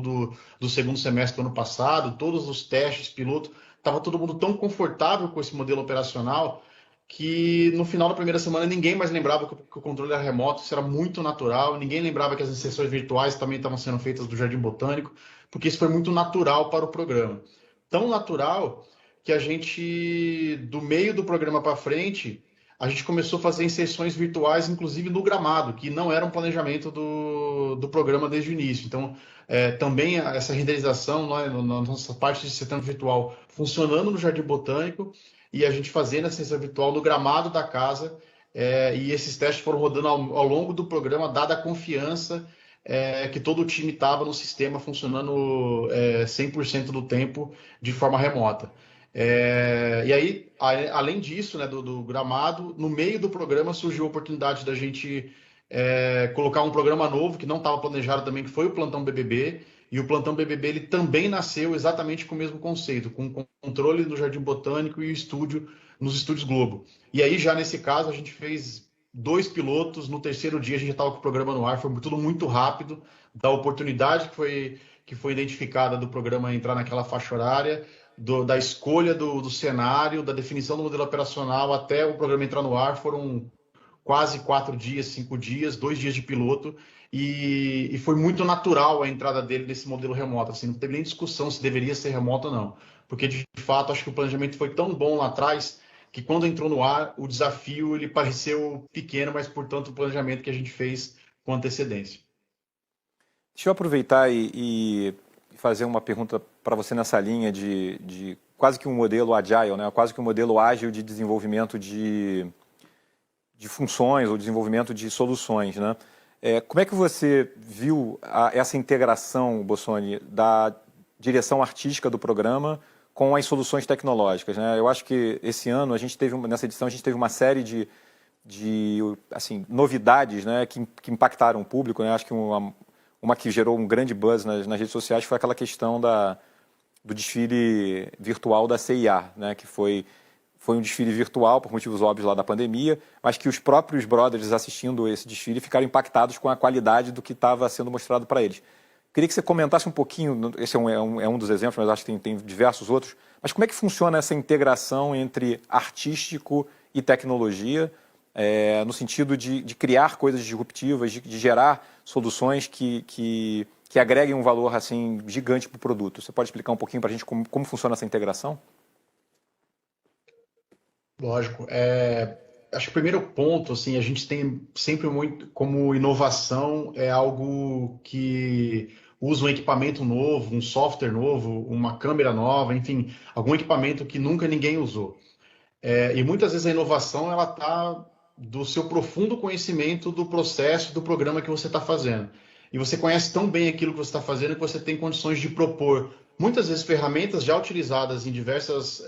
do segundo semestre do ano passado, todos os testes, piloto, estava todo mundo tão confortável com esse modelo operacional que no final da primeira semana ninguém mais lembrava que o controle era remoto, isso era muito natural, ninguém lembrava que as sessões virtuais também estavam sendo feitas do Jardim Botânico, porque isso foi muito natural para o programa. Tão natural que a gente, do meio do programa para frente, a gente começou a fazer inserções virtuais, inclusive no gramado, que não era um planejamento do programa desde o início. Então, também essa renderização, né, na nossa parte de sistema virtual funcionando no Jardim Botânico e a gente fazendo essa inserção virtual no gramado da casa, e esses testes foram rodando ao longo do programa, dada a confiança que todo o time estava no sistema funcionando 100% do tempo de forma remota. E aí, além disso, né, do gramado, no meio do programa surgiu a oportunidade da gente colocar um programa novo que não estava planejado também, que foi o Plantão BBB. E o Plantão BBB ele também nasceu exatamente com o mesmo conceito, com o controle do Jardim Botânico e o estúdio nos estúdios Globo. E aí, já nesse caso, a gente fez 2 pilotos. No terceiro dia, a gente já estava com o programa no ar. Foi tudo muito rápido, da oportunidade que foi identificada do programa entrar naquela faixa horária, da escolha do cenário, da definição do modelo operacional, até o programa entrar no ar, foram quase 4 dias, 5 dias, 2 dias de piloto, e foi muito natural a entrada dele nesse modelo remoto. Assim, não teve nem discussão se deveria ser remoto ou não, porque de fato acho que o planejamento foi tão bom lá atrás que quando entrou no ar, o desafio ele pareceu pequeno, mas portanto o planejamento que a gente fez com antecedência. Deixa eu aproveitar e fazer uma pergunta para você nessa linha de quase que um modelo agile, né? Quase que um modelo ágil de desenvolvimento de funções ou desenvolvimento de soluções, né? Como é que você viu essa integração, Bossoni, da direção artística do programa com as soluções tecnológicas, né? Eu acho que esse ano, nessa edição, a gente teve uma série de assim, novidades, né, que impactaram o público, né? Acho que uma que gerou um grande buzz nas redes sociais foi aquela questão do desfile virtual da CIA, né, que foi um desfile virtual, por motivos óbvios lá da pandemia, mas que os próprios brothers assistindo esse desfile ficaram impactados com a qualidade do que estava sendo mostrado para eles. Queria que você comentasse um pouquinho, esse é um dos exemplos, mas acho que tem diversos outros, mas como é que funciona essa integração entre artístico e tecnologia, no sentido de criar coisas disruptivas, de gerar soluções que agreguem um valor assim, gigante para o produto. Você pode explicar um pouquinho para a gente como funciona essa integração? Lógico. Acho que o primeiro ponto, assim, a gente tem sempre muito como inovação algo que usa um equipamento novo, um software novo, uma câmera nova, enfim, algum equipamento que nunca ninguém usou. E muitas vezes a inovação ela está do seu profundo conhecimento do processo, do programa que você está fazendo. E você conhece tão bem aquilo que você está fazendo que você tem condições de propor, muitas vezes, ferramentas já utilizadas em diversos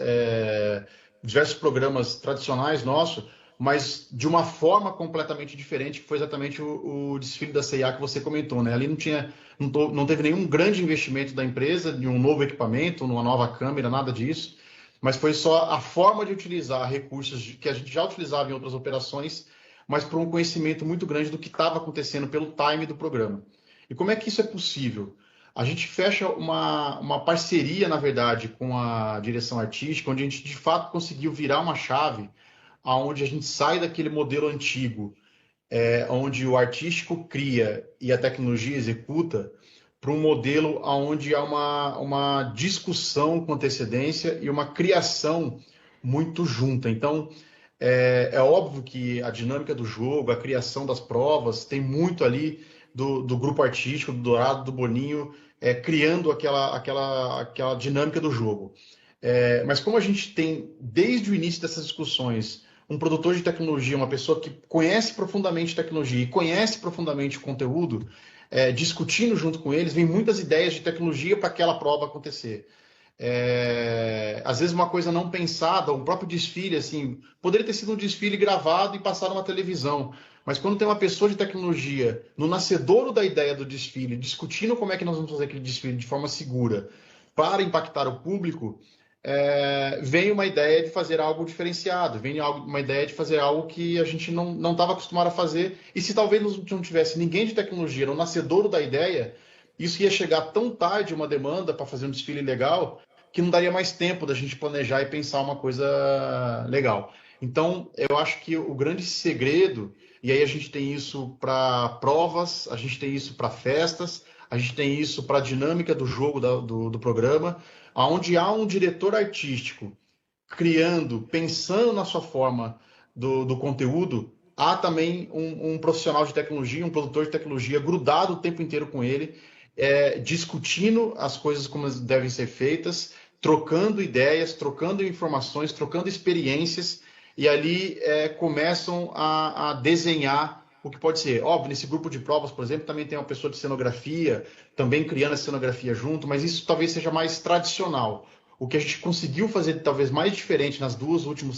programas tradicionais nossos, mas de uma forma completamente diferente, que foi exatamente o desfile da CIA que você comentou, né? Ali não teve nenhum grande investimento da empresa, de um novo equipamento, uma nova câmera, nada disso, mas foi só a forma de utilizar recursos que a gente já utilizava em outras operações, mas por um conhecimento muito grande do que estava acontecendo pelo time do programa. E como é que isso é possível? A gente fecha uma parceria, na verdade, com a direção artística, onde a gente, de fato, conseguiu virar uma chave, onde a gente sai daquele modelo antigo, onde o artístico cria e a tecnologia executa, para um modelo onde há uma discussão com antecedência e uma criação muito junta. Então, é óbvio que a dinâmica do jogo, a criação das provas, tem muito ali do grupo artístico, do Dourado, do Boninho, criando aquela dinâmica do jogo. Mas como a gente tem, desde o início dessas discussões, um produtor de tecnologia, uma pessoa que conhece profundamente tecnologia e conhece profundamente o conteúdo, discutindo junto com eles, vem muitas ideias de tecnologia para aquela prova acontecer. Às vezes uma coisa não pensada, um próprio desfile, assim, poderia ter sido um desfile gravado e passado numa televisão, mas quando tem uma pessoa de tecnologia no nascedouro da ideia do desfile, discutindo como é que nós vamos fazer aquele desfile de forma segura para impactar o público, vem uma ideia de fazer algo diferenciado, vem uma ideia de fazer algo que a gente não estava acostumado a fazer, e se talvez não tivesse ninguém de tecnologia no nascedouro da ideia, isso ia chegar tão tarde, uma demanda para fazer um desfile legal, que não daria mais tempo da gente planejar e pensar uma coisa legal. Então, eu acho que o grande segredo, e aí a gente tem isso para provas, a gente tem isso para festas, a gente tem isso para a dinâmica do jogo do programa, onde há um diretor artístico criando, pensando na sua forma do conteúdo, há também um profissional de tecnologia, um produtor de tecnologia grudado o tempo inteiro com ele, discutindo as coisas como devem ser feitas, trocando ideias, trocando informações, trocando experiências, e ali começam a desenhar o que pode ser. Óbvio, nesse grupo de provas, por exemplo, também tem uma pessoa de cenografia, também criando a cenografia junto, mas isso talvez seja mais tradicional. O que a gente conseguiu fazer talvez mais diferente nas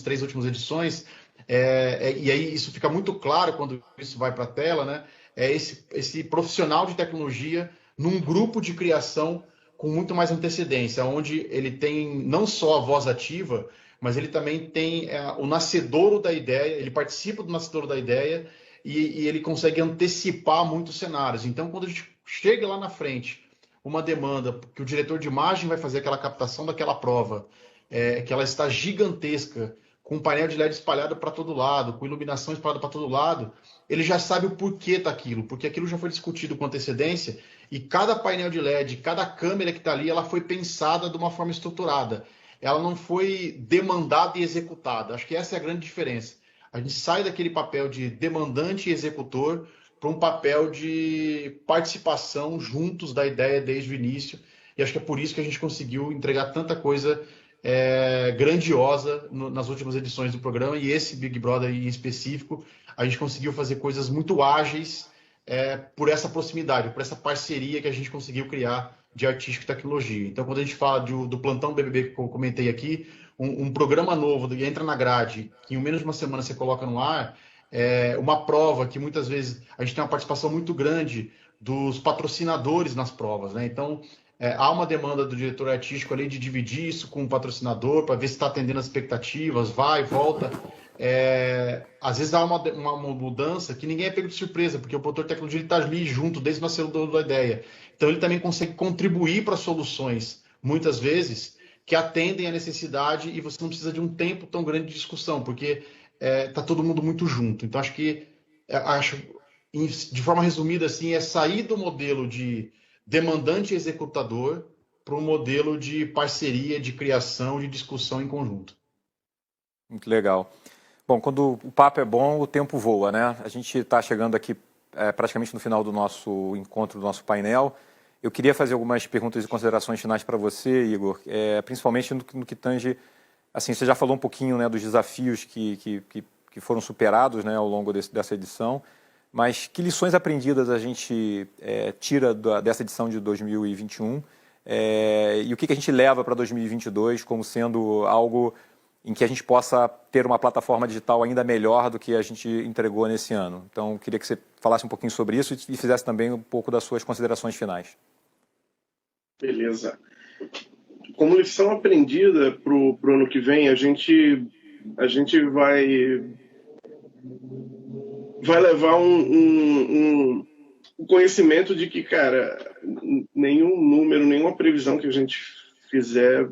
três últimas edições, e aí isso fica muito claro quando isso vai para a tela, né? É esse profissional de tecnologia num grupo de criação com muito mais antecedência, onde ele tem não só a voz ativa, mas ele também tem o nascedouro da ideia, ele participa do nascedouro da ideia e ele consegue antecipar muitos cenários. Então, quando a gente chega lá na frente, uma demanda que o diretor de imagem vai fazer aquela captação daquela prova, que ela está gigantesca, com um painel de LED espalhado para todo lado, com iluminação espalhada para todo lado, ele já sabe o porquê daquilo, porque aquilo já foi discutido com antecedência e cada painel de LED, cada câmera que está ali, ela foi pensada de uma forma estruturada. Ela não foi demandada e executada. Acho que essa é a grande diferença. A gente sai daquele papel de demandante e executor para um papel de participação juntos da ideia desde o início. E acho que é por isso que a gente conseguiu entregar tanta coisa grandiosa nas últimas edições do programa, e esse Big Brother em específico, a gente conseguiu fazer coisas muito ágeis por essa proximidade, por essa parceria que a gente conseguiu criar de artística e tecnologia. Então, quando a gente fala do Plantão BBB que eu comentei aqui, um programa novo que entra na grade, que em menos de uma semana você coloca no ar, uma prova que muitas vezes a gente tem uma participação muito grande dos patrocinadores nas provas, né? Então, há uma demanda do diretor artístico ali de dividir isso com o patrocinador para ver se está atendendo as expectativas, vai, volta. Às vezes há uma mudança que ninguém é pego de surpresa, porque o produtor de tecnologia está ali junto desde o nascimento da ideia. Então ele também consegue contribuir para soluções, muitas vezes, que atendem a necessidade e você não precisa de um tempo tão grande de discussão, porque está todo mundo muito junto. Então acho que, de forma resumida, assim, é sair do modelo de demandante e executador para um modelo de parceria, de criação, de discussão em conjunto. Muito legal. Bom, quando o papo é bom, o tempo voa, né? A gente está chegando aqui praticamente no final do nosso encontro, do nosso painel. Eu queria fazer algumas perguntas e considerações finais para você, Igor, principalmente no que tange, assim, você já falou um pouquinho, né, dos desafios que foram superados, né, ao longo dessa edição, mas que lições aprendidas a gente tira dessa edição de 2021 e o que a gente leva para 2022 como sendo algo em que a gente possa ter uma plataforma digital ainda melhor do que a gente entregou nesse ano. Então, queria que você falasse um pouquinho sobre isso e fizesse também um pouco das suas considerações finais. Beleza. Como lição aprendida para o ano que vem, a gente vai levar um conhecimento de que, cara, nenhum número, nenhuma previsão que a gente fizer,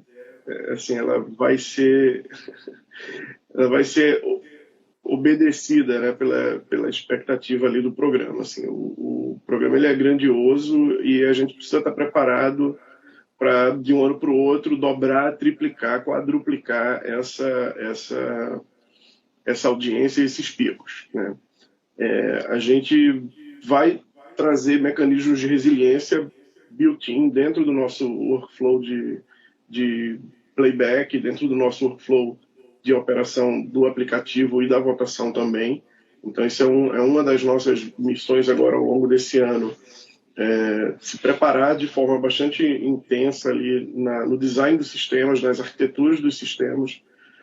assim, ela vai ser obedecida, né, pela expectativa ali do programa. Assim, o programa ele é grandioso e a gente precisa estar preparado para, de um ano para o outro, dobrar, triplicar, quadruplicar essa audiência e esses picos, né? A gente vai trazer mecanismos de resiliência built-in dentro do nosso workflow de playback, dentro do nosso workflow de operação do aplicativo e da votação também. Então, isso é uma das nossas missões agora ao longo desse ano, se preparar de forma bastante intensa ali no design dos sistemas, nas arquiteturas dos sistemas,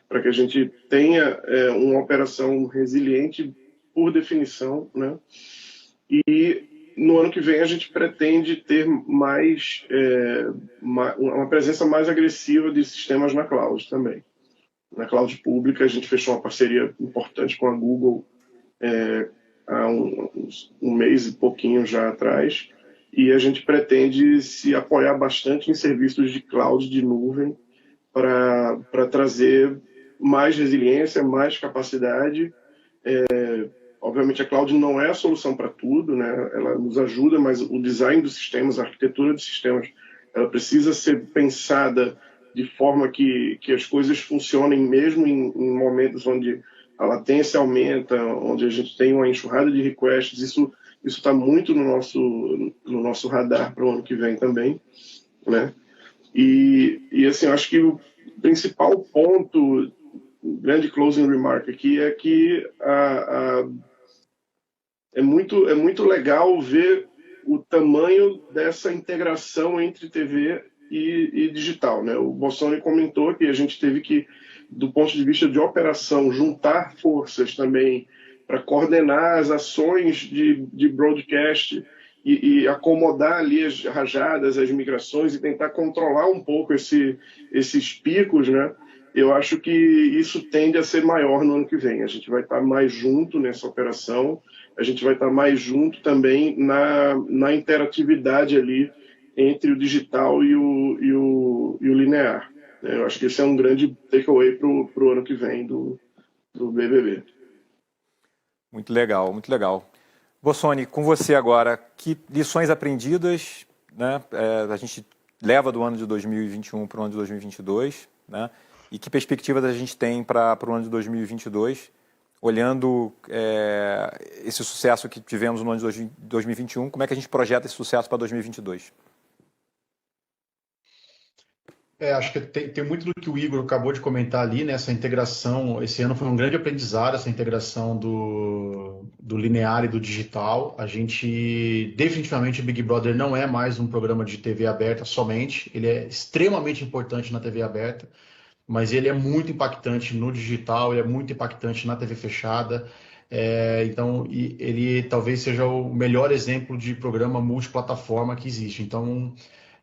para que a gente tenha uma operação resiliente por definição, né? E no ano que vem a gente pretende ter uma presença mais agressiva de sistemas na cloud também. Na cloud pública a gente fechou uma parceria importante com a Google há um mês e pouquinho já atrás, e a gente pretende se apoiar bastante em serviços de cloud de nuvem para trazer mais resiliência, mais capacidade. Obviamente a cloud não é a solução para tudo, né? Ela nos ajuda, mas o design dos sistemas, a arquitetura dos sistemas, ela precisa ser pensada de forma que as coisas funcionem mesmo em momentos onde a latência aumenta, onde a gente tem uma enxurrada de requests, isso está muito no nosso radar para o ano que vem também, né? E assim, eu acho que o principal ponto, grande closing remark aqui, é que é muito legal ver o tamanho dessa integração entre TV e digital, né? O Bossoni comentou que a gente teve que, do ponto de vista de operação, juntar forças também para coordenar as ações de broadcast e acomodar ali as rajadas, as migrações e tentar controlar um pouco esses picos, né? Eu acho que isso tende a ser maior no ano que vem. A gente vai estar mais junto nessa operação, a gente vai estar mais junto também na interatividade ali entre o digital e o linear. Eu acho que esse é um grande takeaway para o ano que vem do BBB. Muito legal, muito legal. Bossoni, com você agora, que lições aprendidas, né, a gente leva do ano de 2021 para o ano de 2022, né, e que perspectivas a gente tem para o ano de 2022, olhando esse sucesso que tivemos no ano de 2021, como é que a gente projeta esse sucesso para 2022? Acho que tem muito do que o Igor acabou de comentar ali, né? Essa integração, esse ano foi um grande aprendizado, essa integração do linear e do digital. A gente, definitivamente, o Big Brother não é mais um programa de TV aberta somente, ele é extremamente importante na TV aberta, mas ele é muito impactante no digital, ele é muito impactante na TV fechada. Então, ele talvez seja o melhor exemplo de programa multiplataforma que existe. Então,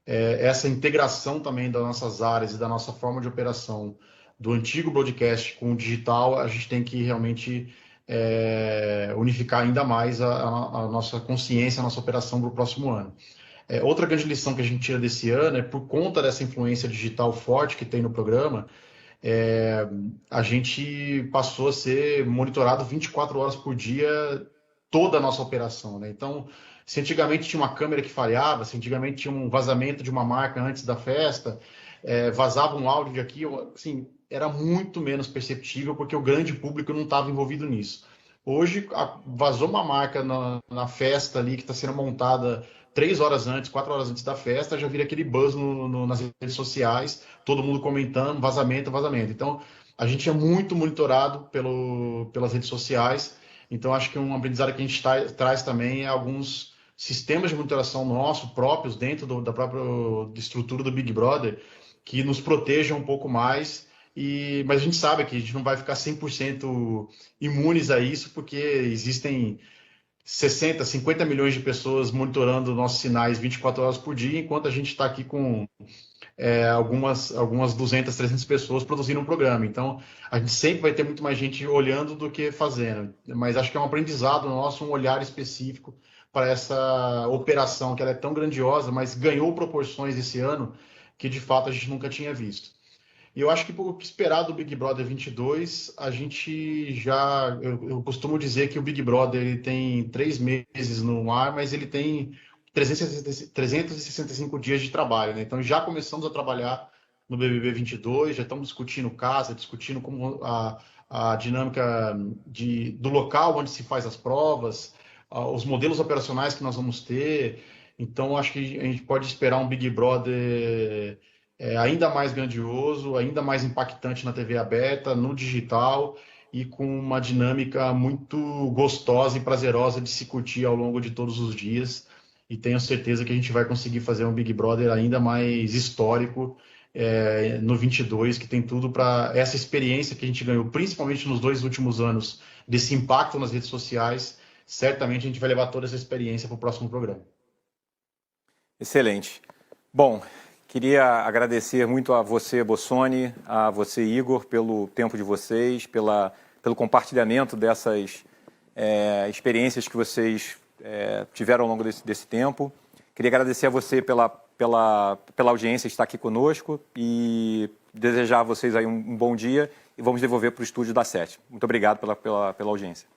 essa integração também das nossas áreas e da nossa forma de operação do antigo broadcast com o digital, a gente tem que realmente unificar ainda mais a nossa consciência, a nossa operação para o próximo ano. Outra grande lição que a gente tira desse ano é por conta dessa influência digital forte que tem no programa, a gente passou a ser monitorado 24 horas por dia, toda a nossa operação, né? Então, se antigamente tinha uma câmera que falhava, se antigamente tinha um vazamento de uma marca antes da festa, vazava um áudio de aqui, assim, era muito menos perceptível porque o grande público não estava envolvido nisso. Hoje, vazou uma marca na festa ali que está sendo montada 3 horas antes, 4 horas antes da festa, já vira aquele buzz nas redes sociais, todo mundo comentando, vazamento, vazamento. Então, a gente é muito monitorado pelas redes sociais. Então, acho que um aprendizado que a gente traz também é alguns sistemas de monitoração nossos, próprios, dentro da própria estrutura do Big Brother, que nos protejam um pouco mais. Mas a gente sabe que a gente não vai ficar 100% imunes a isso, porque existem 60, 50 milhões de pessoas monitorando nossos sinais 24 horas por dia, enquanto a gente está aqui com algumas 200, 300 pessoas produzindo um programa. Então, a gente sempre vai ter muito mais gente olhando do que fazendo. Mas acho que é um aprendizado nosso, um olhar específico para essa operação, que ela é tão grandiosa, mas ganhou proporções esse ano que, de fato, a gente nunca tinha visto. E eu acho que o que esperar do Big Brother 22, a gente já... Eu costumo dizer que o Big Brother ele tem 3 meses no ar, mas ele tem 365 dias de trabalho, né? Então já começamos a trabalhar no BBB 22, já estamos discutindo casa, discutindo como a dinâmica do local onde se faz as provas, os modelos operacionais que nós vamos ter. Então acho que a gente pode esperar um Big Brother ainda mais grandioso, ainda mais impactante na TV aberta, no digital e com uma dinâmica muito gostosa e prazerosa de se curtir ao longo de todos os dias. E tenho certeza que a gente vai conseguir fazer um Big Brother ainda mais histórico no 22, que tem tudo para essa experiência que a gente ganhou, principalmente nos 2 últimos anos, desse impacto nas redes sociais. Certamente a gente vai levar toda essa experiência para o próximo programa. Excelente. Bom, queria agradecer muito a você, Bossoni, a você, Igor, pelo tempo de vocês, pelo compartilhamento dessas experiências que vocês tiveram ao longo desse tempo. Queria agradecer a você pela audiência estar aqui conosco e desejar a vocês aí um bom dia e vamos devolver para o estúdio da 7. Muito obrigado pela audiência.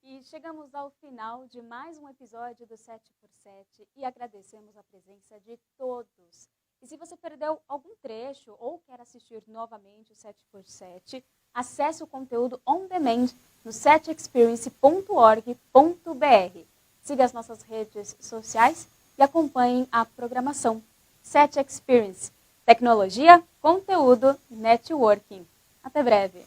E chegamos ao final de mais um episódio do 7x7 e agradecemos a presença de todos E se você perdeu algum trecho ou quer assistir novamente o 7x7, acesse o conteúdo on demand no setexperience.org.br. Siga as nossas redes sociais e acompanhem a programação. 7 Experience. Tecnologia, conteúdo, networking. Até breve.